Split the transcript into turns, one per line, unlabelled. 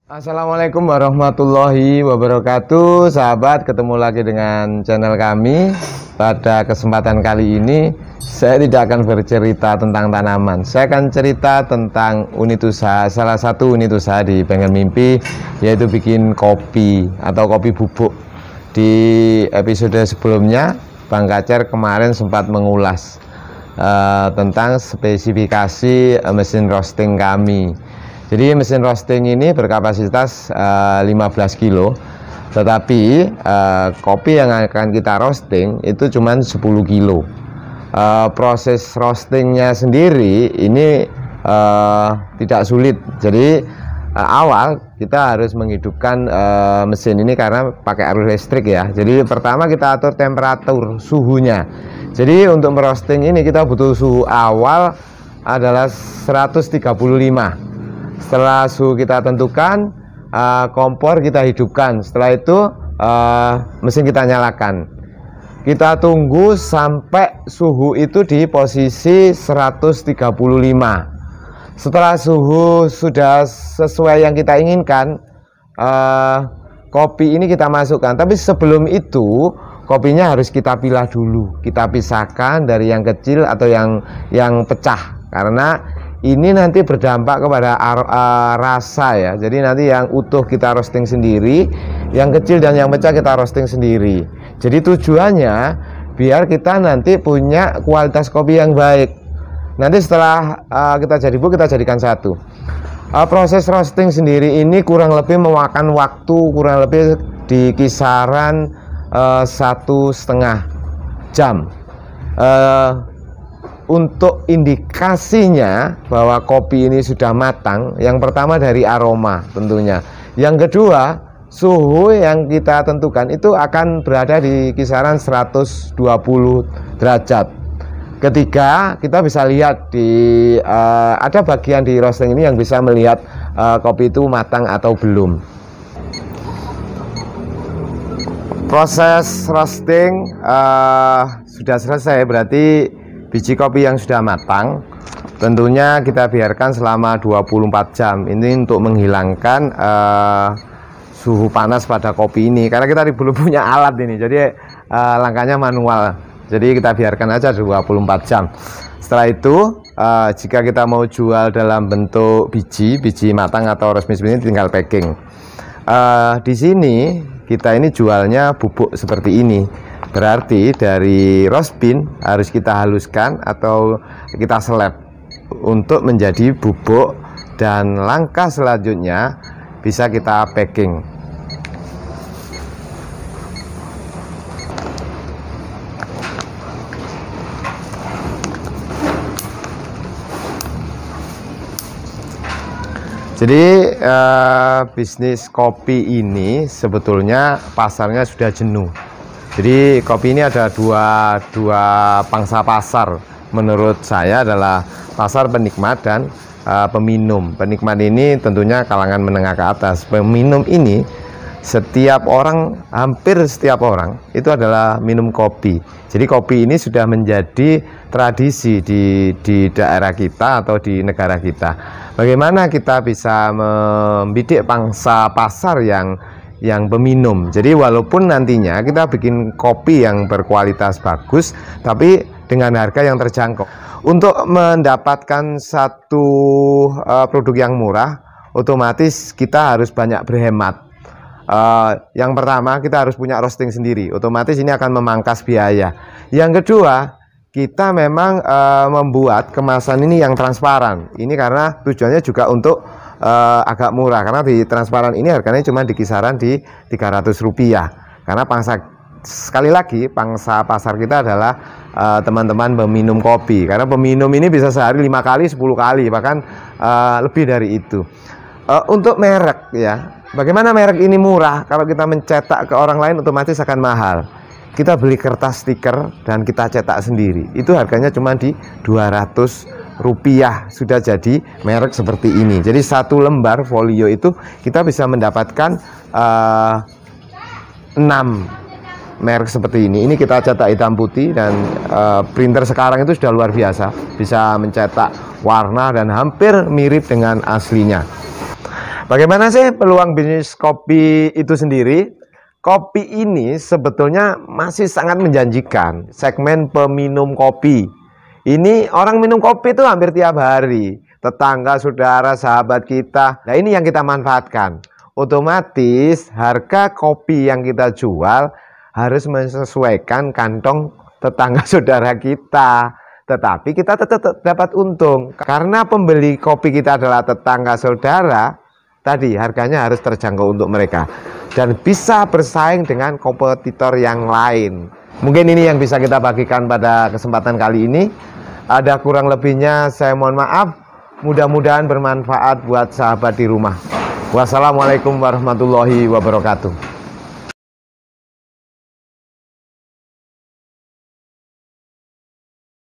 Assalamualaikum warahmatullahi wabarakatuh. Sahabat, ketemu lagi dengan channel kami. Pada kesempatan kali ini saya tidak akan bercerita tentang tanaman. Saya akan cerita tentang unit usaha, salah satu unit usaha di Pengen Mimpi, yaitu bikin kopi atau kopi bubuk. Di episode sebelumnya Bang Kacer kemarin sempat mengulas tentang spesifikasi mesin roasting kami. Jadi mesin roasting ini berkapasitas 15 kilo, tetapi kopi yang akan kita roasting itu cuma 10 kilo. Proses roastingnya sendiri ini tidak sulit. Jadi awal kita harus menghidupkan mesin ini karena pakai arus listrik ya. Jadi pertama kita atur temperatur suhunya. Jadi untuk merosting ini kita butuh suhu awal adalah 135. Setelah suhu kita tentukan, kompor kita hidupkan. Setelah itu mesin kita nyalakan. Kita tunggu sampai suhu itu di posisi 135. Setelah suhu sudah sesuai yang kita inginkan, kopi ini kita masukkan. Tapi sebelum itu kopinya harus kita pilah dulu. Kita pisahkan dari yang kecil atau yang pecah, karena ini nanti berdampak kepada rasa ya. Jadi nanti yang utuh kita roasting sendiri, yang kecil dan yang pecah kita roasting sendiri. Jadi tujuannya biar kita nanti punya kualitas kopi yang baik. Nanti setelah kita jadi bubuk, kita jadikan satu. Proses roasting sendiri ini kurang lebih memakan waktu kurang lebih di kisaran 1,5 jam. Untuk indikasinya bahwa kopi ini sudah matang, yang pertama dari aroma tentunya. Yang kedua, suhu yang kita tentukan itu akan berada di kisaran 120 derajat. Ketiga, kita bisa lihat di ada bagian di roasting ini yang bisa melihat kopi itu matang atau belum. Proses roasting sudah selesai, berarti biji kopi yang sudah matang tentunya kita biarkan selama 24 jam. Ini untuk menghilangkan suhu panas pada kopi ini, karena kita belum punya alat ini, jadi langkahnya manual. Jadi kita biarkan aja 24 jam. Setelah itu jika kita mau jual dalam bentuk biji matang atau roast ini tinggal packing. Di sini kita ini jualnya bubuk seperti ini. Berarti dari roast bean harus kita haluskan atau kita seleb untuk menjadi bubuk, dan langkah selanjutnya bisa kita packing. Jadi bisnis kopi ini sebetulnya pasarnya sudah jenuh. Jadi kopi ini ada dua pangsa pasar. Menurut saya adalah pasar penikmat dan peminum. Penikmat ini tentunya kalangan menengah ke atas. Peminum ini hampir setiap orang itu adalah minum kopi. Jadi kopi ini sudah menjadi tradisi di daerah kita atau di negara kita. Bagaimana kita bisa membidik pangsa pasar yang peminum. Jadi walaupun nantinya kita bikin kopi yang berkualitas bagus, tapi dengan harga yang terjangkau. Untuk mendapatkan satu produk yang murah, otomatis kita harus banyak berhemat. Yang pertama, kita harus punya roasting sendiri. Otomatis ini akan memangkas biaya. Yang kedua, kita memang membuat kemasan ini yang transparan. Ini karena tujuannya juga untuk agak murah, karena di transparan ini harganya cuma di kisaran di Rp300, karena sekali lagi pangsa pasar kita adalah teman-teman peminum kopi, karena peminum ini bisa sehari 5 kali 10 kali bahkan lebih dari itu. Untuk merek ya, bagaimana merek ini murah? Kalau kita mencetak ke orang lain otomatis akan mahal. Kita beli kertas stiker dan kita cetak sendiri, itu harganya cuma di Rp200 sudah jadi merek seperti ini. Jadi satu lembar folio itu kita bisa mendapatkan 6 merek seperti ini. Ini kita cetak hitam putih, dan printer sekarang itu sudah luar biasa, bisa mencetak warna dan hampir mirip dengan aslinya. Bagaimana sih peluang bisnis kopi itu sendiri? Kopi ini sebetulnya masih sangat menjanjikan. Segmen peminum kopi. Ini orang minum kopi itu hampir tiap hari. Tetangga, saudara, sahabat kita. Nah, ini yang kita manfaatkan. Otomatis harga kopi yang kita jual harus menyesuaikan kantong tetangga saudara kita. Tetapi kita tetap dapat untung. Karena pembeli kopi kita adalah tetangga saudara, tadi harganya harus terjangkau untuk mereka dan bisa bersaing dengan kompetitor yang lain. Mungkin ini yang bisa kita bagikan pada kesempatan kali ini. Ada kurang lebihnya saya mohon maaf. Mudah-mudahan bermanfaat buat sahabat di rumah. Wassalamualaikum warahmatullahi wabarakatuh.